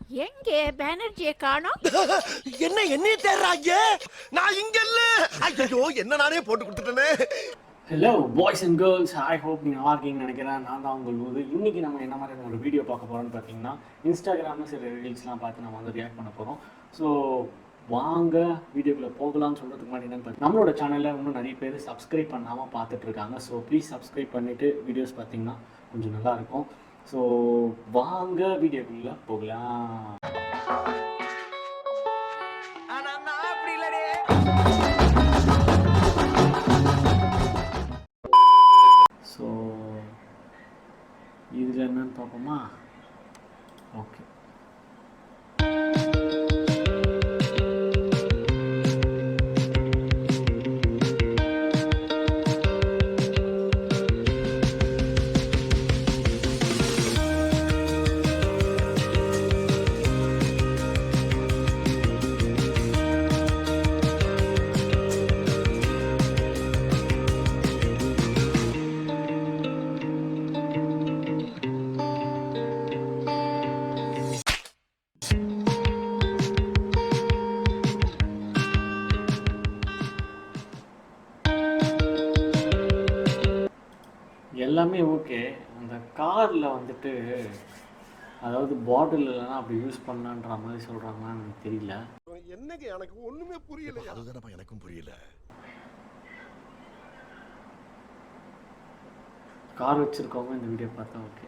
எங்கே பானர்ஜியை காணோம்? என்ன என்னைய தேடுறாங்க? நான் இங்க இல்ல. ஐயோ என்ன நானே போட்டு கொடுத்துட்டேனே. Hello boys and girls, I hope நீங்கள் நல்லா இருக்கீங்கன்னு நினைக்கிறேன். நான் தான் உங்கள் ஊர். இன்றைக்கி நம்ம என்ன மாதிரி ஒரு வீடியோ பார்க்க போகிறோம்னு பார்த்தீங்கன்னா, இன்ஸ்டாகிராமில் சில ரீல்ஸ்லாம் பார்த்து நம்ம வந்து ரியாக்ட் பண்ண போகிறோம். ஸோ வாங்க வீடியோக்குள்ளே போகலான்னு சொல்கிறதுக்கு முன்னாடி என்னென்னு பார்த்தீங்கன்னா, நம்மளோட சேனலில் இன்னும் நிறைய பேர் சப்ஸ்கிரைப் பண்ணாமல் பார்த்துட்ருக்காங்க. ஸோ ப்ளீஸ் சப்ஸ்கிரைப் பண்ணிவிட்டு வீடியோஸ் பார்த்தீங்கன்னா கொஞ்சம் நல்லாயிருக்கும். ஸோ வாங்க வீடியோக்குள்ளே போகலாம். ஸோ இதில் என்னன்னு பார்ப்போமா? ஓகே, எல்லாமே ஓகே. அந்த காரில் வந்துட்டு அதாவது பாட்டில் இல்லைன்னா அப்படி யூஸ் பண்ணலான்ற மாதிரி சொல்கிறாங்களான்னு எனக்கு தெரியல. என்னங்க எனக்கு ஒண்ணுமே புரியல. அதுதானப்பா எனக்கும் புரியல. கார் வச்சுருக்கவங்க இந்த வீடியோ பார்த்தா ஓகே.